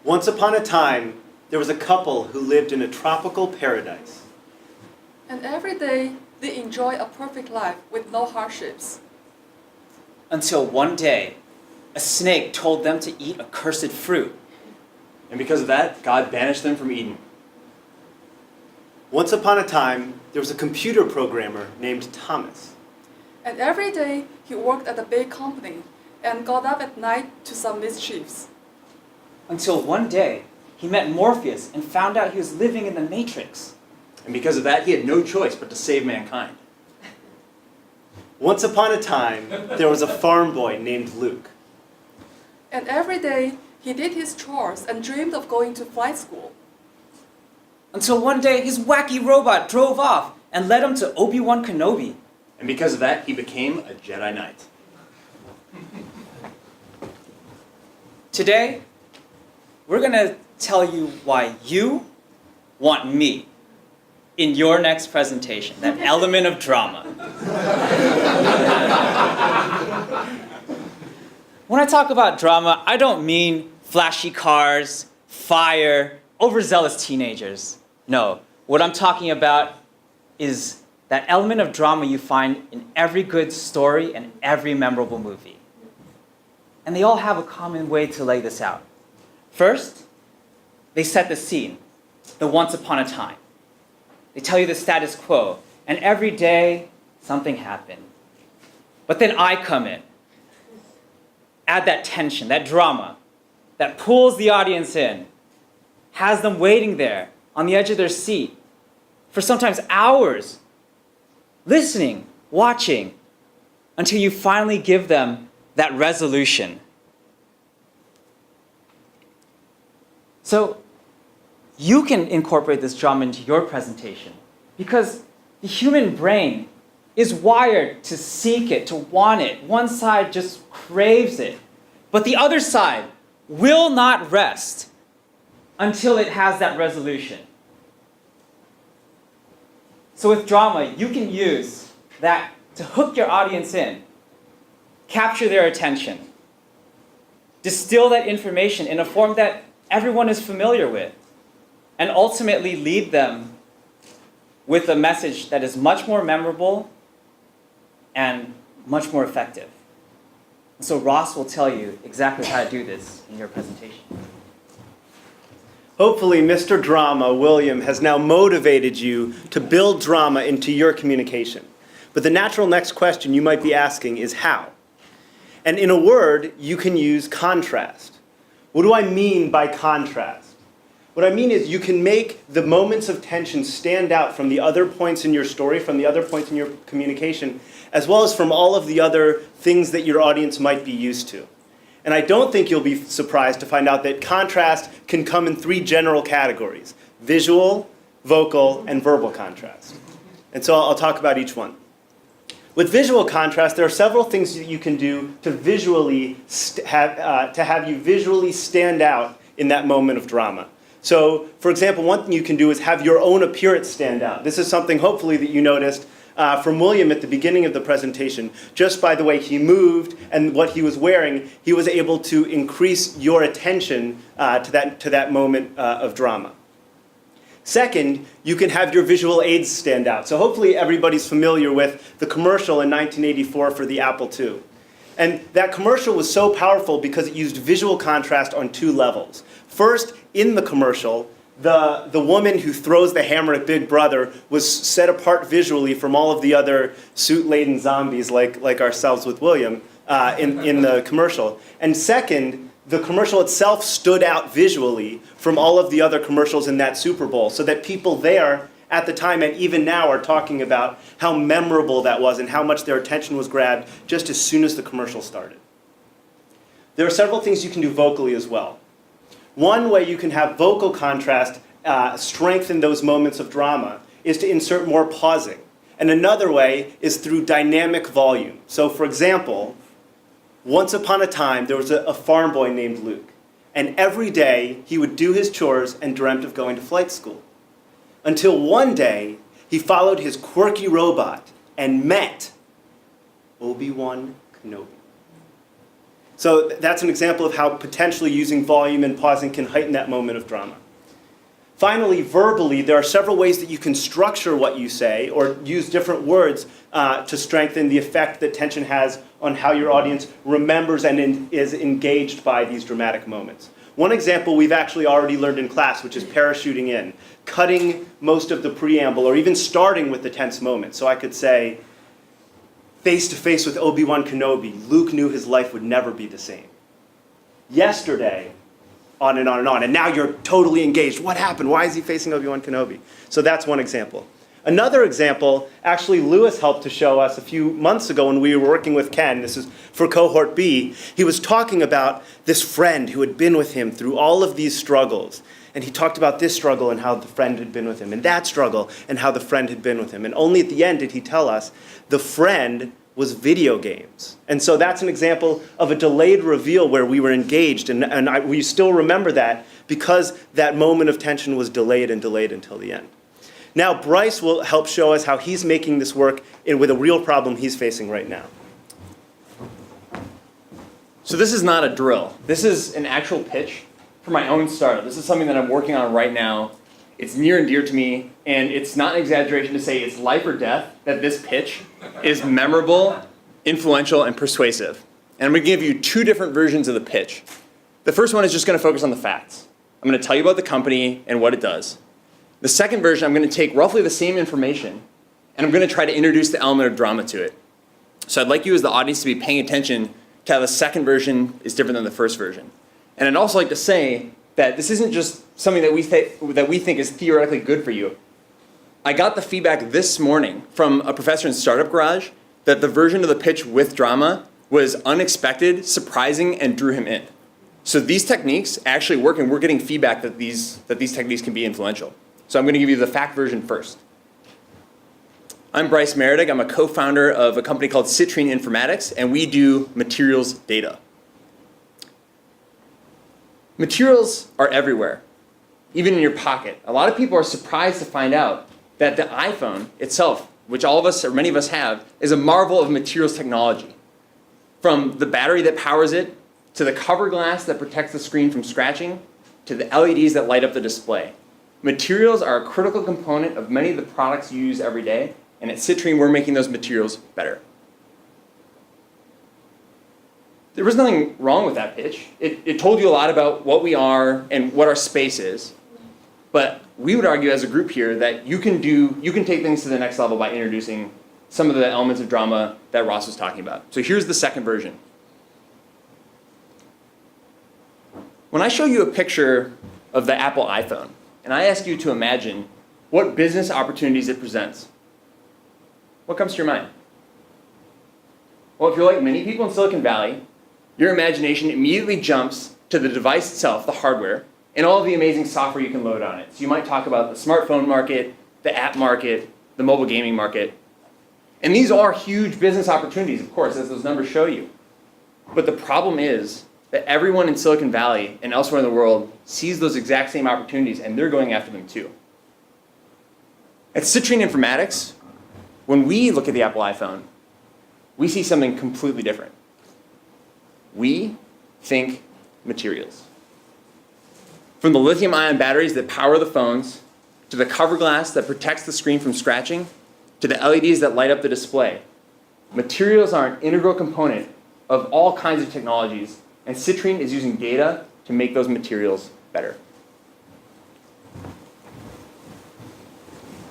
Once upon a time, there was a couple who lived in a tropical paradise. And every day, they enjoy a perfect life with no hardships. Until one day, a snake told them to eat a cursed fruit. And because of that, God banished them from Eden. Once upon a time, there was a computer programmer named Thomas. And every day, he worked at a big company and got up at night to some mischiefs. Until one day, he met Morpheus and found out he was living in the Matrix. And because of that, he had no choice but to save mankind. Once upon a time, there was a farm boy named Luke. And every day, he did his chores and dreamed of going to flight school. Until one day, his wacky robot drove off and led him to Obi-Wan Kenobi. And because of that, he became a Jedi Knight. Today, we're going to tell you why you want me in your next presentation, that element of drama. When I talk about drama, I don't mean flashy cars, fire, overzealous teenagers. No, what I'm talking about is that element of drama you find in every good story and every memorable movie. And they all have a common way to lay this out. First, they set the scene, the once upon a time. They tell you the status quo, and every day, something happened. But then I come in, add that tension, that drama, that pulls the audience in, has them waiting there on the edge of their seat for sometimes hours, listening, watching, until you finally give them that resolution. So you can incorporate this drama into your presentation because the human brain is wired to seek it, to want it. One side just craves it, but the other side will not rest until it has that resolution. So with drama, you can use that to hook your audience in, capture their attention, distill that information in a form that everyone is familiar with, and ultimately lead them with a message that is much more memorable and much more effective. And so Ross will tell you exactly how to do this in your presentation. Hopefully, Mr. Drama, William, has now motivated you to build drama into your communication. But the natural next question you might be asking is how? And in a word, you can use contrast. What do I mean by contrast? What I mean is you can make the moments of tension stand out from the other points in your story, from the other points in your communication, as well as from all of the other things that your audience might be used to. And I don't think you'll be surprised to find out that contrast can come in three general categories: visual, vocal, and verbal contrast. And so I'll talk about each one. With visual contrast, there are several things that you can do to visually have you visually stand out in that moment of drama. So, for example, one thing you can do is have your own appearance stand out. This is something, hopefully, that you noticed from William at the beginning of the presentation. Just by the way he moved and what he was wearing, he was able to increase your attention to that moment of drama. Second, you can have your visual aids stand out. So hopefully everybody's familiar with the commercial in 1984 for the Apple II. And that commercial was so powerful because it used visual contrast on two levels. First, in the commercial, the woman who throws the hammer at Big Brother was set apart visually from all of the other suit-laden zombies like ourselves with William in the commercial. And second, the commercial itself stood out visually from all of the other commercials in that Super Bowl, so that people there at the time and even now are talking about how memorable that was and how much their attention was grabbed just as soon as the commercial started. There are several things you can do vocally as well. One way you can have vocal contrast strengthen those moments of drama is to insert more pausing. And another way is through dynamic volume. So for example, once upon a time, there was a farm boy named Luke. And every day, he would do his chores and dreamt of going to flight school. Until one day, he followed his quirky robot and met Obi-Wan Kenobi. So that's an example of how potentially using volume and pausing can heighten that moment of drama. Finally, verbally, there are several ways that you can structure what you say or use different words to strengthen the effect that tension has on how your audience remembers and is engaged by these dramatic moments. One example we've actually already learned in class, which is parachuting in, cutting most of the preamble or even starting with the tense moment. So I could say, face to face with Obi-Wan Kenobi, Luke knew his life would never be the same. Yesterday, on and on and on. And now you're totally engaged. What happened? Why is he facing Obi-Wan Kenobi? So that's one example. Another example, actually Lewis helped to show us a few months ago when we were working with Ken. This is for cohort B. He was talking about this friend who had been with him through all of these struggles. And he talked about this struggle and how the friend had been with him, and that struggle and how the friend had been with him. And only at the end did he tell us the friend was video games. And so that's an example of a delayed reveal where we were engaged, and we still remember that because that moment of tension was delayed and delayed until the end. Now Bryce will help show us how he's making this work with a real problem he's facing right now. So this is not a drill. This is an actual pitch for my own startup. This is something that I'm working on right now. It's near and dear to me, and it's not an exaggeration to say it's life or death that this pitch is memorable, influential, and persuasive. And I'm going to give you two different versions of the pitch. The first one is just going to focus on the facts. I'm going to tell you about the company and what it does. The second version, I'm going to take roughly the same information, and I'm going to try to introduce the element of drama to it. So I'd like you as the audience to be paying attention to how the second version is different than the first version. And I'd also like to say that this isn't just something that we think is theoretically good for you. I got the feedback this morning from a professor in Startup Garage that the version of the pitch with drama was unexpected, surprising, and drew him in. So these techniques actually work, and we're getting feedback that these techniques can be influential. So I'm going to give you the fact version first. I'm Bryce Meredith. I'm a co-founder of a company called Citrine Informatics, and we do materials data. Materials are everywhere, even in your pocket. A lot of people are surprised to find out that the iPhone itself, which all of us or many of us have, is a marvel of materials technology. From the battery that powers it, to the cover glass that protects the screen from scratching, to the LEDs that light up the display. Materials are a critical component of many of the products you use every day, and at Citrine, we're making those materials better. There was nothing wrong with that pitch. It told you a lot about what we are and what our space is. But we would argue as a group here that you can take things to the next level by introducing some of the elements of drama that Ross was talking about. So here's the second version. When I show you a picture of the Apple iPhone, and I ask you to imagine what business opportunities it presents, what comes to your mind? Well, if you're like many people in Silicon Valley, your imagination immediately jumps to the device itself, the hardware, and all of the amazing software you can load on it. So you might talk about the smartphone market, the app market, the mobile gaming market. And these are huge business opportunities, of course, as those numbers show you. But the problem is that everyone in Silicon Valley and elsewhere in the world sees those exact same opportunities, and they're going after them too. At Citrine Informatics, when we look at the Apple iPhone, we see something completely different. We think materials. From the lithium-ion batteries that power the phones, to the cover glass that protects the screen from scratching, to the LEDs that light up the display, materials are an integral component of all kinds of technologies, and Citrine is using data to make those materials better.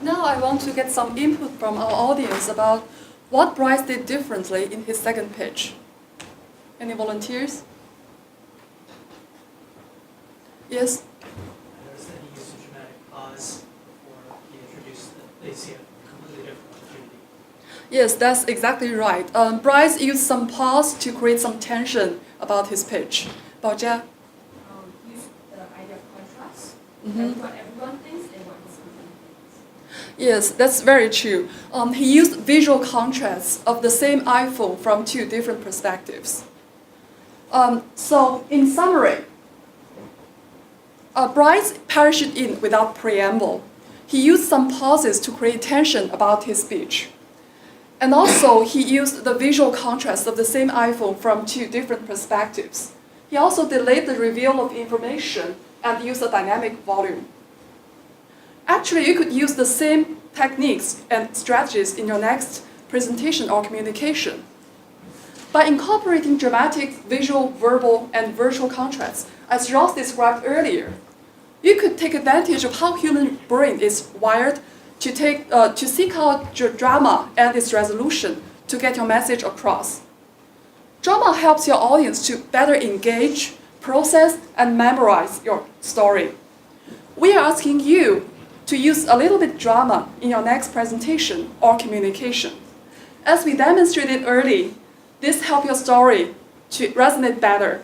Now I want to get some input from our audience about what Bryce did differently in his second pitch. Any volunteers? Yes? I noticed that he used a dramatic pause before he introduced that they see a completely different opportunity. Yes, that's exactly right. Bryce used some pause to create some tension about his pitch. Baojia? Use the idea of contrast. Mhm. What everyone thinks and what his company thinks. Yes, that's very true. He used visual contrasts of the same iPhone from two different perspectives. So, in summary, Bryce parachuted in without preamble. He used some pauses to create tension about his speech. And also, he used the visual contrast of the same iPhone from 2 different perspectives. He also delayed the reveal of information and used a dynamic volume. Actually, you could use the same techniques and strategies in your next presentation or communication. By incorporating dramatic, visual, verbal, and virtual contrasts, as Ross described earlier, you could take advantage of how human brain is wired to seek out drama and its resolution to get your message across. Drama helps your audience to better engage, process, and memorize your story. We are asking you to use a little bit drama in your next presentation or communication. As we demonstrated early, this helps your story to resonate better